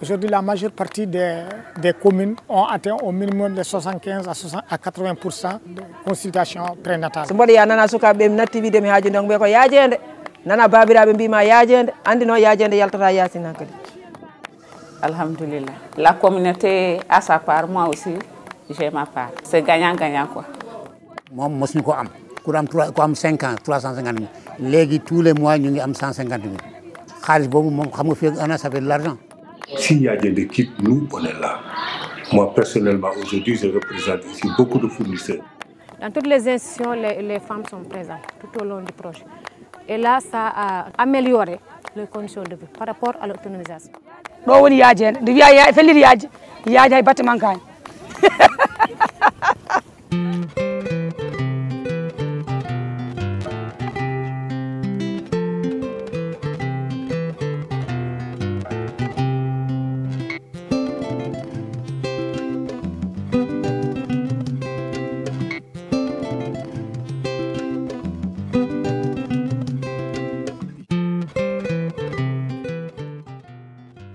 Aujourd'hui, la majeure partie des communes ont atteint au minimum de 75 à 80% de consultation prénatale. So mboɗo ya nana sukaɓe natti wiide mi haaji donc ɓe ko yaajede nana babiraɓe mbima yaajede andino yaajede yaltata yasin hankadi. Alhamdulillah. La communauté a sa part, moi aussi j'ai ma part. C'est gagnant-gagnant quoi. Moi, je ko am 5 ans 350 000. Légui tous les mois ñu ngi am 150 000. Xaalis bobu mom xam nga fi un an ça fait de l'argent. S'il y a des équipes, nous on est là. Moi personnellement aujourd'hui je représente ici beaucoup de fournisseurs. Dans toutes les institutions, les femmes sont présentes tout au long du projet. Et là, ça a amélioré les conditions de vie par rapport à l'autonomisation. ɗo woni yaajede nde wiya felliti yaaji hay batte mankani.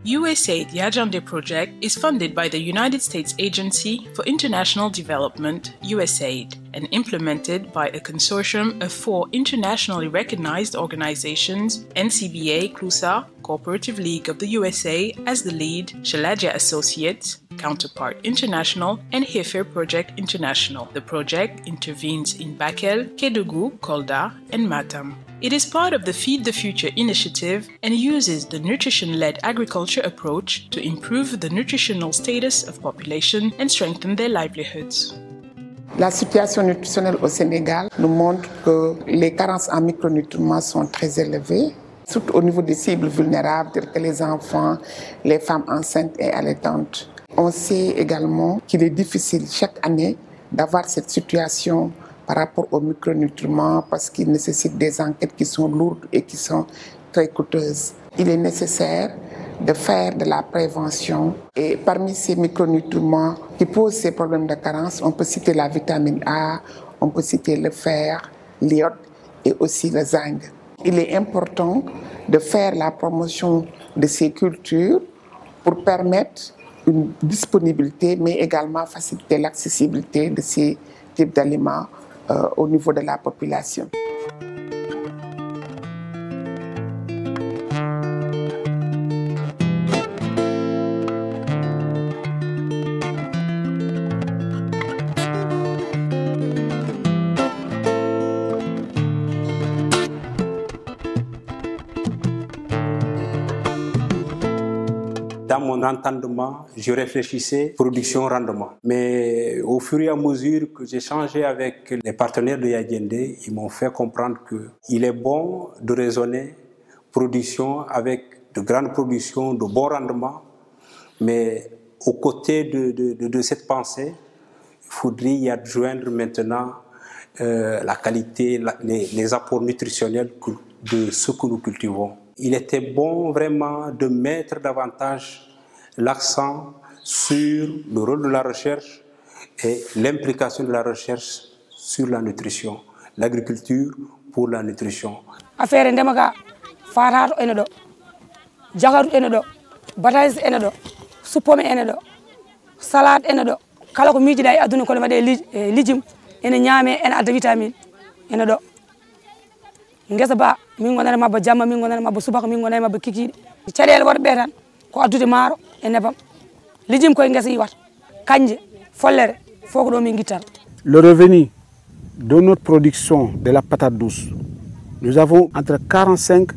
USAID Yajande project is funded by the United States Agency for International Development, USAID, and implemented by a consortium of 4 internationally recognized organizations: NCBA, CLUSA, Cooperative League of the USA as the lead, Shalaja Associates, Counterpart International, and Heifer Project International. The project intervenes in Bakel, Kédougou, Kolda, and Matam. It is part of the Feed the Future initiative and uses the nutrition-led agriculture approach to improve the nutritional status of population and strengthen their livelihoods. La situation nutritionnelle au Sénégal nous montre que les carences en micronutriments sont très élevées, surtout au niveau des cibles vulnérables, telles que les enfants, les femmes enceintes et allaitantes. On sait également qu'il est difficile chaque année d'avoir cette situation par rapport aux micronutriments parce qu'ils nécessitent des enquêtes qui sont lourdes et qui sont très coûteuses. Il est nécessaire de faire de la prévention et parmi ces micronutriments qui posent ces problèmes de carence, on peut citer la vitamine A, on peut citer le fer, l'iode et aussi le zinc. Il est important de faire la promotion de ces cultures pour permettre une disponibilité mais également faciliter l'accessibilité de ces types d'aliments au niveau de la population. Dans mon entendement, je réfléchissais production-rendement. Mais au fur et à mesure que j'ai changé avec les partenaires de Yajende, ils m'ont fait comprendre qu'il est bon de raisonner production avec de grandes productions, de bons rendements. Mais aux côtés de cette pensée, il faudrait y adjoindre maintenant la qualité, les apports nutritionnels de ce que nous cultivons. Il était bon vraiment de mettre davantage l'accent sur le rôle de la recherche et l'implication de la recherche sur la nutrition, l'agriculture pour la nutrition. Affaire ndemaga fatato ene do, jagaru ene do, bataise ene do, suppome ene do, salade ene do, kala ko miijiɗa e aduna ko waɗe lijum ene ñaame ene adda vitamine ene do. Ngesa ba min gonana mabba jamma min gonana mabba subaka min gonana mabba kikiɗe caɗele waɗa ɓe tan ko addude maaro e nebam lijim koye ngesa yiwata kanje follere fof ko ɗo min guittata. Le revenu de notre production de la patate douce, nous avons entre 45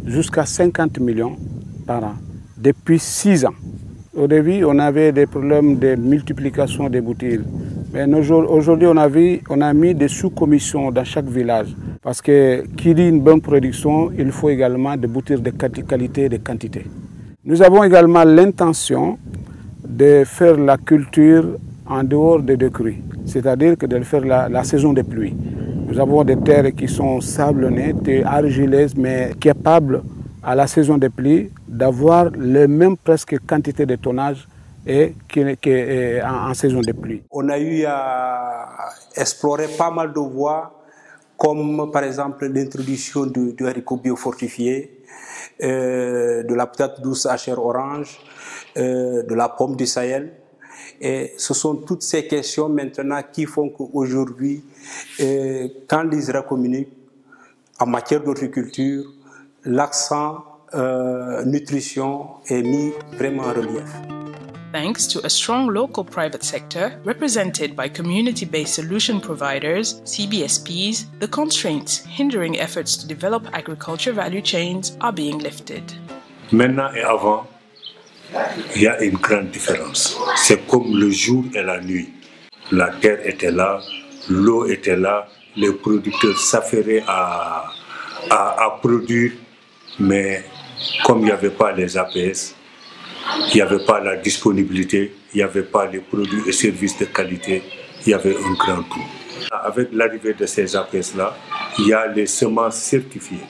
jusqu'à 50 millions par an depuis 6 ans. Au début, on avait des problèmes de multiplication des bouteilles. Mais aujourd'hui, on a mis des sous-commissions dans chaque village. Parce que qui dit une bonne production, il faut également des bouteilles de qualité et de quantité. Nous avons également l'intention de faire la culture en dehors des deux crues, c'est-à-dire que de faire la saison des pluies. Nous avons des terres qui sont sablonnées, argileuses, mais capables à la saison des pluies d'avoir les mêmes presque quantité de tonnage en saison de pluie. On a eu à explorer pas mal de voies comme par exemple l'introduction du haricot biofortifié, de la patate douce à chair orange, de la pomme du Sahel. Et ce sont toutes ces questions maintenant qui font qu'aujourd'hui, quand l'ISRA communique en matière d'horticulture, l'accent nutrition est mis vraiment en relief. Thanks to a strong local private sector represented by community-based solution providers, CBSPs, the constraints hindering efforts to develop agriculture value chains are being lifted. Maintenant et avant, il y a une grande différence. C'est comme le jour et la nuit. La terre était là, l'eau était là, les producteurs s'affairaient à produire, mais comme il n'y avait pas les APS, il n'y avait pas la disponibilité, il n'y avait pas les produits et services de qualité, il y avait un grand trou. Avec l'arrivée de ces APS-là, il y a les semences certifiées.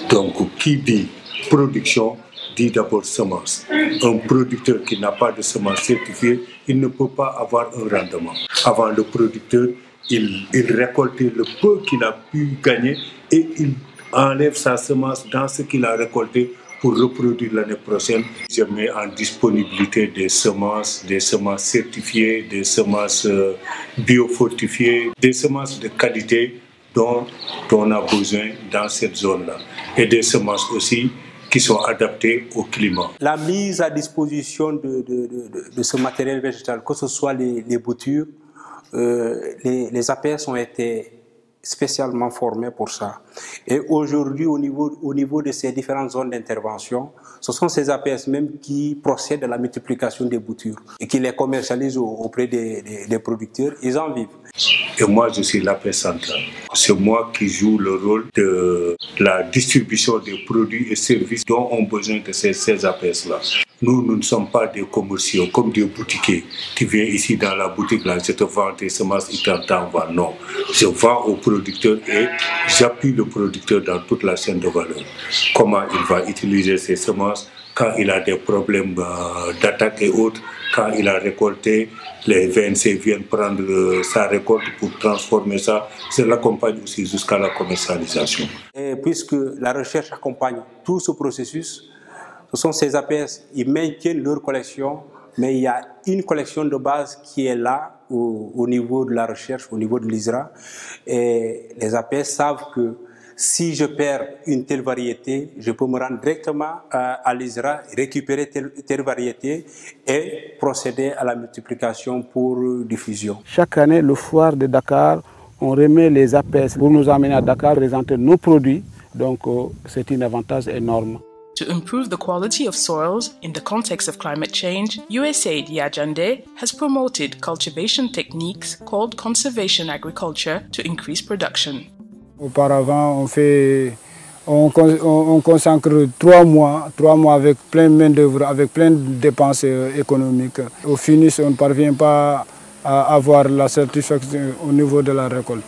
Donc, qui dit production, dit d'abord semence. Un producteur qui n'a pas de semences certifiées, il ne peut pas avoir un rendement. Avant, le producteur, il récoltait le peu qu'il a pu gagner et il enlève sa semence dans ce qu'il a récolté pour reproduire l'année prochaine. Je mets en disponibilité des semences certifiées, des semences biofortifiées, des semences de qualité dont on a besoin dans cette zone-là. Et des semences aussi qui sont adaptées au climat. La mise à disposition de ce matériel végétal, que ce soit les boutures, les APS ont été spécialement formés pour ça. Et aujourd'hui, au niveau de ces différentes zones d'intervention, ce sont ces APS même qui procèdent à la multiplication des boutures et qui les commercialisent auprès des producteurs. Ils en vivent. Et moi, je suis l'APS central. C'est moi qui joue le rôle de la distribution des produits et services dont ont besoin de ces APS-là. Nous ne sommes pas des commerciaux, comme des boutiquiers qui viennent ici dans la boutique, là, je te vends tes semences, il t'envoie. Non, je vends au producteur et j'appuie le producteur dans toute la chaîne de valeur. Comment il va utiliser ses semences quand il a des problèmes d'attaque et autres, quand il a récolté, les VNC viennent prendre sa récolte pour transformer ça. Je l'accompagne aussi jusqu'à la commercialisation. Et puisque la recherche accompagne tout ce processus, ce sont ces APS, ils maintiennent leur collection, mais il y a une collection de base qui est là au niveau de la recherche, au niveau de l'ISRA. Et les APS savent que si je perds une telle variété, je peux me rendre directement à l'ISRA, récupérer telle variété et procéder à la multiplication pour diffusion. Chaque année, le foire de Dakar, on remet les APS pour nous amener à Dakar, présenter nos produits. Donc c'est un avantage énorme. To improve the quality of soils in the context of climate change, USAID Yajande has promoted cultivation techniques called conservation agriculture to increase production. Auparavant, on consacre 3 mois avec plein de main-d'œuvre, avec plein de dépenses économiques. Au finish, on ne parvient pas à avoir la satisfaction au niveau de la récolte.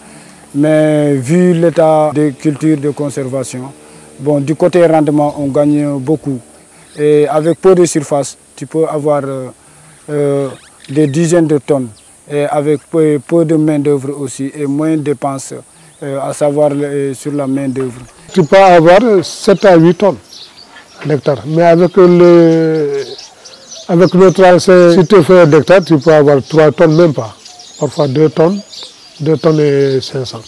Mais vu l'état des cultures de conservation, bon, du côté rendement, on gagne beaucoup. Et avec peu de surface, tu peux avoir des dizaines de tonnes. Et avec peu de main-d'œuvre aussi et moins de dépenses, à savoir sur la main-d'œuvre. Tu peux avoir 7 à 8 tonnes d'hectare. Mais avec le tracé, si tu fais d'hectare, tu peux avoir 3 tonnes, même pas. Parfois 2 tonnes et 500.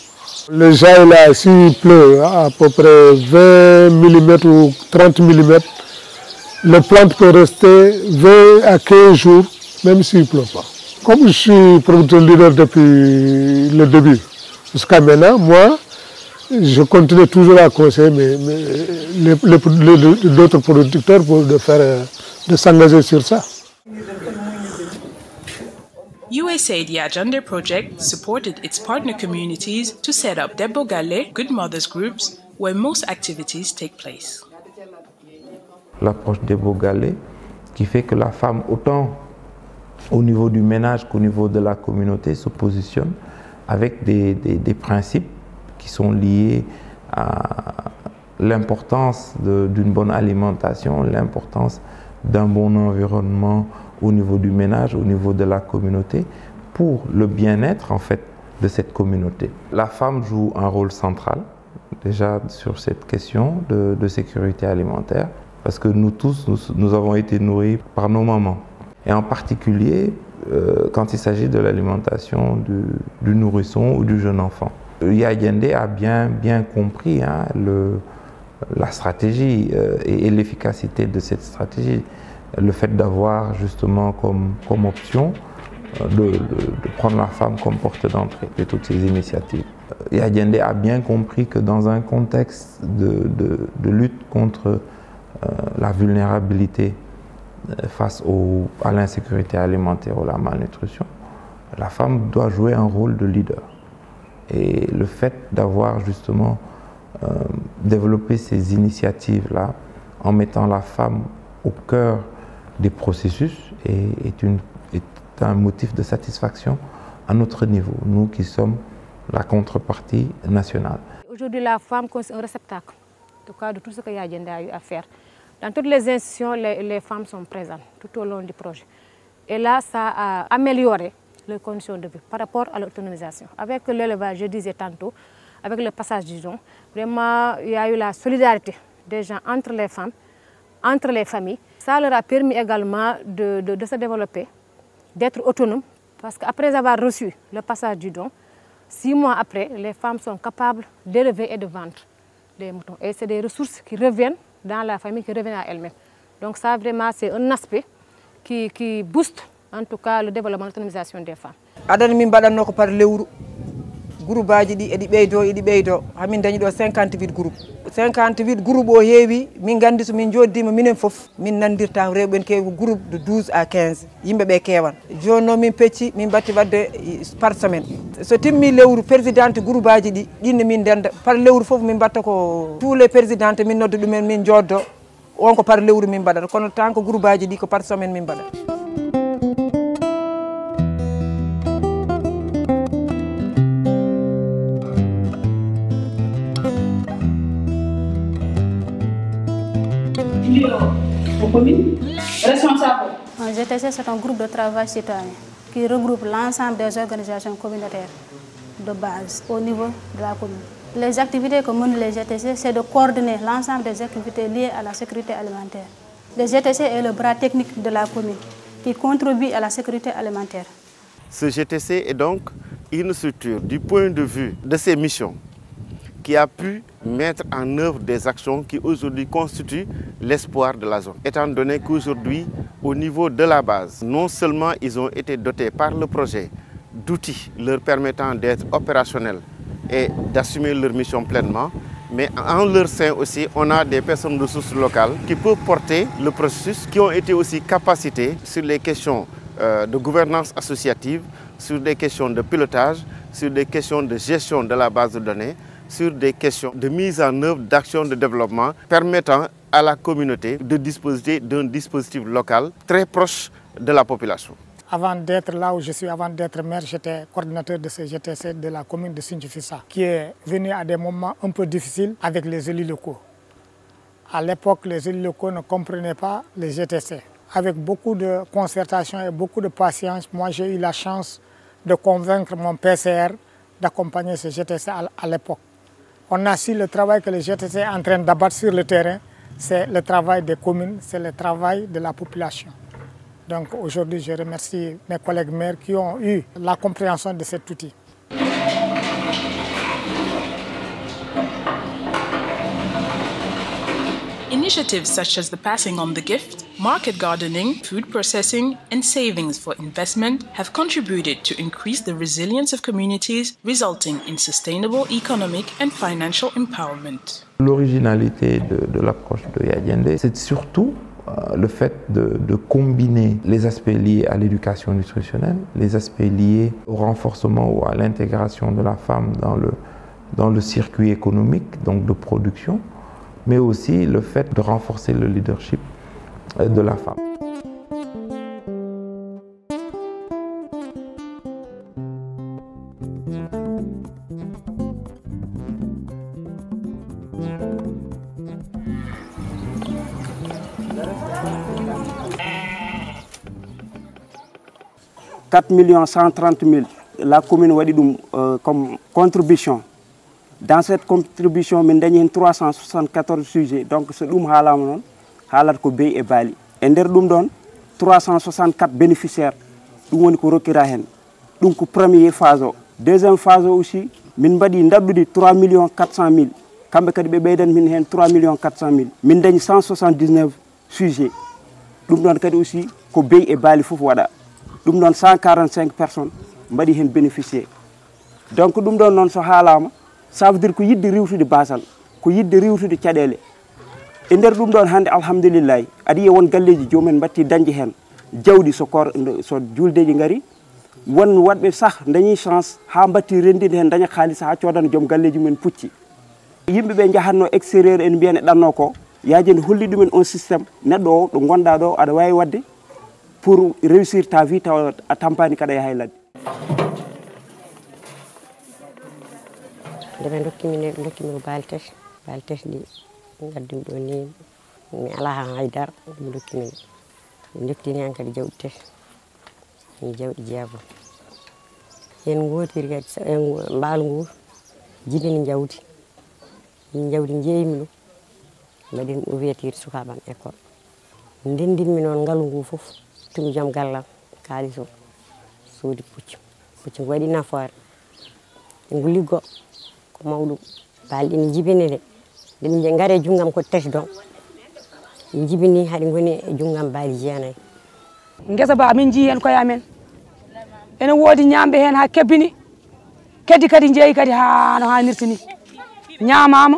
Le jail là, s'il pleut à peu près 20 mm ou 30 mm, la plante peut rester 20 à 15 jours, même s'il ne pleut pas. Comme je suis producteur leader depuis le début jusqu'à maintenant, moi, je continue toujours à conseiller d'autres producteurs pour de s'engager sur ça. USAID Yajande project supported its partner communities to set up Debogale Good Mothers groups where most activities take place. L'approche Debogale qui fait que la femme, autant au niveau du ménage qu'au niveau de la communauté, se positionne avec des principes qui sont liés à l'importance d'une bonne alimentation, l'importance d'un bon environnement au niveau du ménage, au niveau de la communauté, pour le bien-être en fait de cette communauté. La femme joue un rôle central déjà sur cette question de sécurité alimentaire parce que nous tous, nous avons été nourris par nos mamans. Et en particulier quand il s'agit de l'alimentation du nourrisson ou du jeune enfant. Yadiende a bien compris la stratégie et l'efficacité de cette stratégie. Le fait d'avoir justement comme option de prendre la femme comme porte d'entrée de toutes ces initiatives. Yadiende a bien compris que dans un contexte de lutte contre la vulnérabilité face à l'insécurité alimentaire ou la malnutrition, la femme doit jouer un rôle de leader. Et le fait d'avoir justement développé ces initiatives-là en mettant la femme au cœur des processus est un motif de satisfaction à notre niveau, nous qui sommes la contrepartie nationale. Aujourd'hui, la femme constitue un réceptacle en tout cas, de tout ce que Yadiende a eu à faire. Dans toutes les institutions, les femmes sont présentes tout au long du projet. Et là, ça a amélioré les conditions de vie par rapport à l'autonomisation. Avec l'élevage, je disais tantôt, avec le passage du don, vraiment, il y a eu la solidarité des gens entre les femmes, entre les familles. Ça leur a permis également de se développer, d'être autonomes, parce qu'après avoir reçu le passage du don, 6 mois après, les femmes sont capables d'élever et de vendre des moutons. Et c'est des ressources qui reviennent dans la famille, qui reviennent à elles-mêmes. Donc ça, vraiment, c'est un aspect qui booste, en tout cas, le développement de l'autonomisation des femmes. Adani min baɗanno ko par lewru groupe aji ɗi eɗi ɓeydo hamin dañi ɗo 58 groupe 58 groupe o heewi min gandi so min joddima minen fof min nandirta rewɓe en kewi groupe de 12 à 15 yimɓeɓe kewan joni noon min pecci min batti wadde par semaine so timmi lewru présidente groupe aji ɗi ɗinne min ndenda par lewru fof min batta ko tous les présidentes min nodda ɗumen min joddo on ko par lewru min mbaɗata kono tant que groupe aji ɗi ko par semaine min mbaɗata. Responsable. GTC, c'est un groupe de travail citoyen qui regroupe l'ensemble des organisations communautaires de base au niveau de la commune. Les activités que mènent les GTC, c'est de coordonner l'ensemble des activités liées à la sécurité alimentaire. Le GTC est le bras technique de la commune qui contribue à la sécurité alimentaire. Ce GTC est donc une structure du point de vue de ses missions qui a pu mettre en œuvre des actions qui aujourd'hui constituent l'espoir de la zone. Étant donné qu'aujourd'hui, au niveau de la base, non seulement ils ont été dotés par le projet d'outils leur permettant d'être opérationnels et d'assumer leur mission pleinement, mais en leur sein aussi, on a des personnes ressources locales qui peuvent porter le processus, qui ont été aussi capacités sur les questions de gouvernance associative, sur des questions de pilotage, sur des questions de gestion de la base de données, sur des questions de mise en œuvre d'actions de développement permettant à la communauté de disposer d'un dispositif local très proche de la population. Avant d'être là où je suis, avant d'être maire, j'étais coordinateur de ce GTC de la commune de Sinthiou-Fissa, qui est venu à des moments un peu difficiles avec les élus locaux. À l'époque, les élus locaux ne comprenaient pas les GTC. Avec beaucoup de concertation et beaucoup de patience, moi j'ai eu la chance de convaincre mon PCR d'accompagner ce GTC à l'époque. On a su le travail que le GTC est en train d'abattre sur le terrain, c'est le travail des communes, c'est le travail de la population. Donc aujourd'hui, je remercie mes collègues maires qui ont eu la compréhension de cet outil. Initiatives such as the passing on the gift, market gardening, food processing, and savings for investment have contributed to increase the resilience of communities, resulting in sustainable economic and financial empowerment. L'originalité de l'approche de Yadiende, c'est surtout le fait de combiner les aspects liés à l'éducation nutritionnelle, les aspects liés au renforcement ou à l'intégration de la femme dans le circuit économique, donc de production, mais aussi le fait de renforcer le leadership de la femme. « 4 130 000 la commune waɗi ɗum comme contribution. Dans cette contribution min dañi 374 sujets, donc so ɗum haalama noon haalata ko beyi e baali. E nder ɗum ɗon 364 bénéficiaires ɗum woni ko rokkira hen. ɗum ko premier phase o. Deuxième phase o aussi min mbaɗi ndaddude 3 400 000. kamɓe kadi ɓe ɓeydan min hen 3 400 000. min dañi 179 sujets. ɗum ɗon kadi aussi ko beyi e baali fof waɗa. ɗum ɗon 145 personnes mbaɗi hen bénéficier. Donc ɗum ɗon noon so haalama ça veut dire ko yidde riwtude basal, ko yidde riwtude caɗele. E nder ɗum ɗon hande alhamdulillah aɗa yiya won galleji jomumen batti dañde hen jawdi so juldeji ngari. Won waɗɓe sah dañi chance ha batti rendide hen daña haalis ha codana joom galleji mumen pucci. Yimɓeɓe jahatno extérieur en mbiyan e ɗanno ko yaajende holli ɗumen on systéme neɗɗo o ɗo gonɗa ɗo aɗa wawi wadde pour réussir ta vie taw a tampani kada e hay ladde. Nde dokkimi ko baali tati ɗi gaddumi ɗo ni mi ala han haydara mi dokkimi mi doktini han kadi jawɗi tati mi jawɗi jeegom hen gotiri kadi mbaalu ngu jibini jawdi min jawdi jeeyimi ɗum mbaɗin ouverture sukaɓam école ndendinmi noon ngalu ngu fof tumi joom gallam kaaliss o soodi puccu ko waɗi nafoore ngu liggo ko mawɗum baali ɗi mi jibini de nde ngari e junggam ko tati don mi jibini haɗi ngoni e junggam baali jeenayyi. Ngesa ba min jii hen koye amen ene woodi ñamɓe hen ha kebbini keddi kadi jeeyi kadi ha no hannirta ni ñamama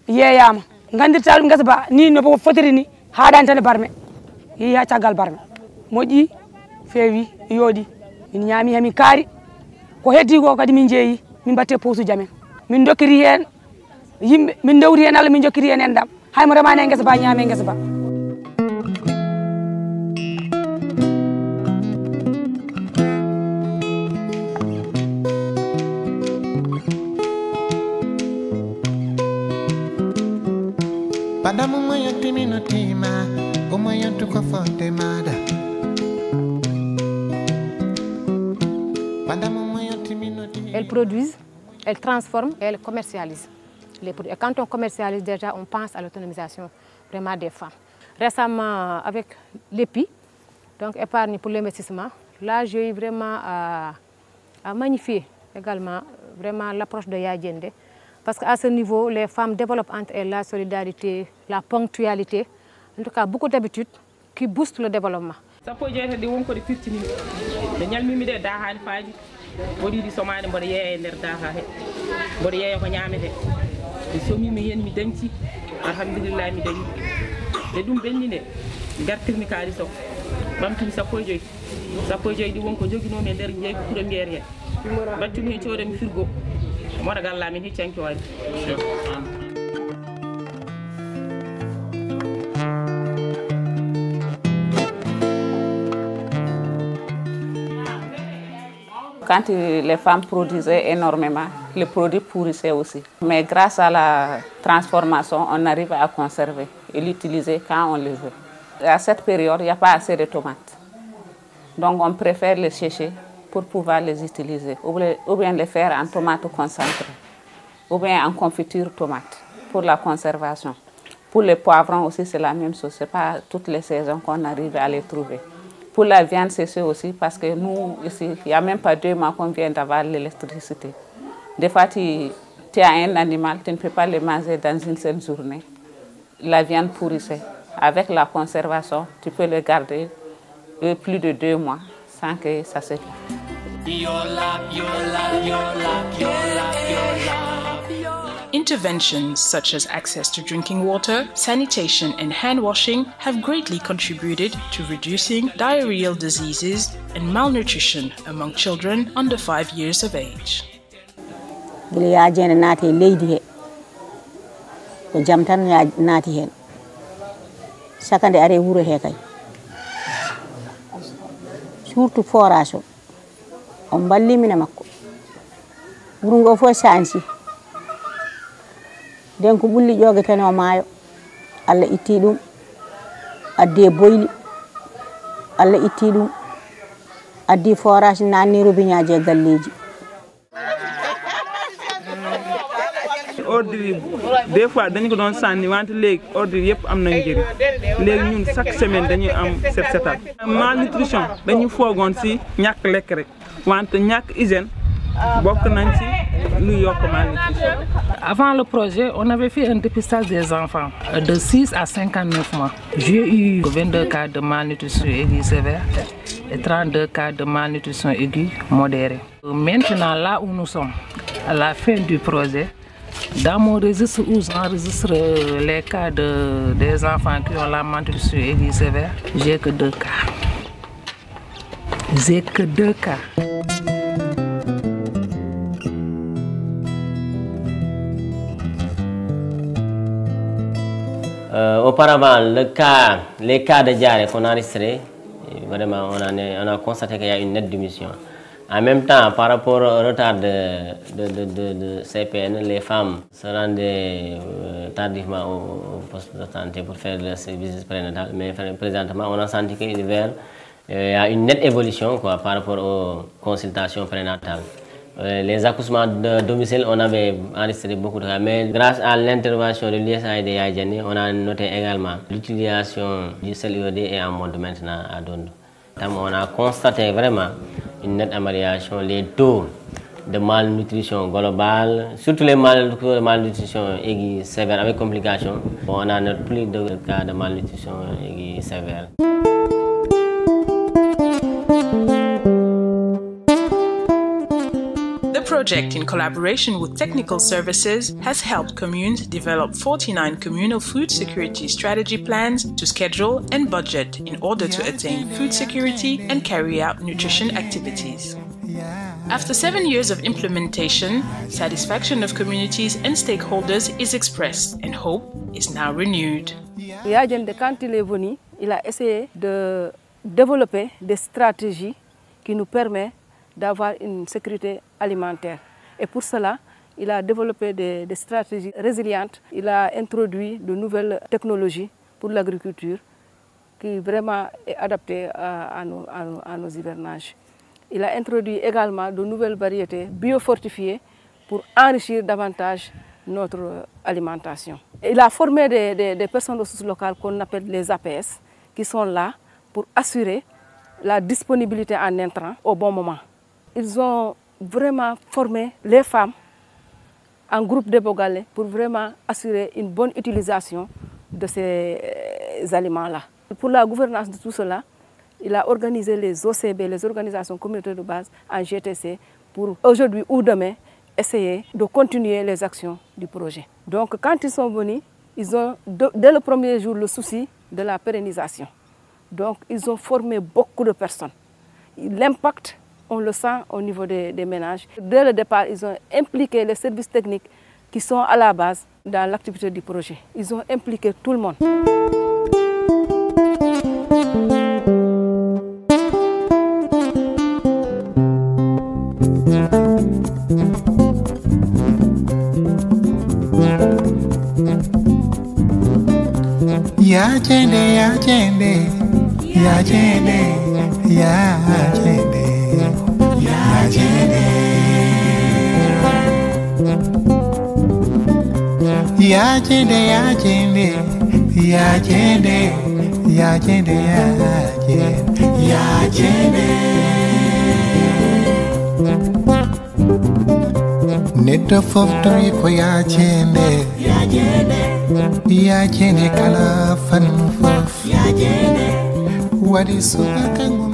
yeeyama gandirta ɗum ngesa ba ni no fotiri ni haɗani tan e barme yeehi ha caggal barme moƴƴi feewi yooɗi min ñaami hemin kaari ko heddi ko kadi min jeeyi min batte posuji amen min dokkiri hen yimɓe min dewri hen Allah min jokkiri hen endam haymo remani e ngesa ba ñaame e ngesa ba. Elles produisent, elles transforment et elles commercialisent les produits. Et quand on commercialise déjà, on pense à l'autonomisation vraiment des femmes. Récemment, avec l'EPI, donc épargne pour l'investissement, là j'ai eu vraiment à magnifier également vraiment l'approche de Yadiende. Parce qu'à ce niveau, les femmes développent entre elles la solidarité, la ponctualité, en tout cas beaucoup d'habitudes qui boostent le développement. Sappo jeetati wonko de firtini de ñalmimi de daahani faaji wodiidi somade mboɗo yeeya e nder daaha he mboɗo yeeya ko ñaamete mi somimi hen mi dañci alhamdulillah mi dañi e ɗum ɓenni nde gartirmi kaalis o ɓamtumi sappo e joyyi ɗi wonko joginomi e nder jeeyi ko premiére he battumi hen coodami frigo moɗo gallamin hiccanki waɗi. Quand les femmes produisaient énormément, les produits pourrissaient aussi. Mais grâce à la transformation, on arrive à conserver et l'utiliser quand on les veut. À cette période, il n'y a pas assez de tomates. Donc on préfère les sécher pour pouvoir les utiliser, ou bien les faire en tomates concentrées, ou bien en confiture tomate pour la conservation. Pour les poivrons aussi, c'est la même chose. Ce n'est pas toutes les saisons qu'on arrive à les trouver. Pour la viande, c'est ça aussi, parce que nous, ici, il n'y a même pas 2 mois qu'on vient d'avoir l'électricité. Des fois, tu as un animal, tu ne peux pas le manger dans une seule journée. La viande pourrissait. Avec la conservation, tu peux le garder plus de 2 mois sans que ça se Interventions such as access to drinking water, sanitation and hand washing have greatly contributed to reducing diarrheal diseases and malnutrition among children under 5 years of age. Surtout forage on balli mina makko burungo fo sansi den ko bulli jogete no maayo alla itti dum adde boyli alla itti dum addi forage nanni robiñaje galleji ordre des fois dañu ko doon sànni wante léegi ordre yëpp am nañ njëriñ léegi ñun chaque semaine dañuy am set setal malnutrition dañu foogoon si ñàkk lekk rek wante ñàkk hygiène bokk nañ ci lu yokk malnutrition. Avant le projet, on avait fait un dépistage des enfants de 6 à 59 mois. J'ai eu 22 cas de malnutrition aiguë sévère et 32 cas de malnutrition aiguë modérée. Maintenant, là où nous sommes, à la fin du projet, dans mon registre où j'enregistre les cas des enfants qui ont la malnutrition aiguë sévère, j'ai que 2 cas. J'ai que 2 cas. Auparavant, les cas de diarrhée qu'on a enregistrés, vraiment, on a constaté qu'il y a une nette diminution. En même temps, par rapport au retard de CPN, les femmes se rendaient tardivement au poste de santé pour faire leur visite prénatale. Mais présentement, on a senti qu'il y a une nette évolution par rapport aux consultations prénatales. Les accouchements de domicile, on avait enregistré beaucoup de cas, mais grâce à l'intervention de l'USAID et Yadjane, on a noté également l'utilisation du sel iodé et en mode maintenant à Dondo. On a constaté vraiment une nette amélioration, les taux de malnutrition globale, surtout les malnutrition aiguë sévère avec complications. On a noté plus de cas de malnutrition aiguë sévère. The project, in collaboration with technical services, has helped communes develop 49 communal food security strategy plans to schedule and budget in order to attain food security and carry out nutrition activities. After 7 years of implementation, satisfaction of communities and stakeholders is expressed and hope is now renewed. Yadjande, quand il est venu, il a essayé de développer des stratégies qui nous permettent d'avoir une sécurité alimentaire. Et pour cela, il a développé des stratégies résilientes. Il a introduit de nouvelles technologies pour l'agriculture qui vraiment est adaptée à nos hivernages. Il a introduit également de nouvelles variétés biofortifiées pour enrichir davantage notre alimentation. Il a formé des personnes ressources locales qu'on appelle les APS qui sont là pour assurer la disponibilité en intrants au bon moment. Ils ont vraiment formé les femmes en groupe de Bogalé pour vraiment assurer une bonne utilisation de ces aliments-là. Pour la gouvernance de tout cela, il a organisé les OCB, les organisations communautaires de base, en GTC, pour aujourd'hui ou demain essayer de continuer les actions du projet. Donc quand ils sont venus, ils ont dès le premier jour le souci de la pérennisation. Donc ils ont formé beaucoup de personnes. L'impact, on le sent au niveau des ménages. Dès le départ, ils ont impliqué les services techniques qui sont à la base dans l'activité du projet. Ils ont impliqué tout le monde. Yadjande, Yadjande, Yadjande, Yadjande. Yadjande, Yadjande, Yadjande, Yadjande, Yadjande. Neddo fof toyi ko Yadjande, Yadjande kala fan fof, Yadjande wadi suka kango.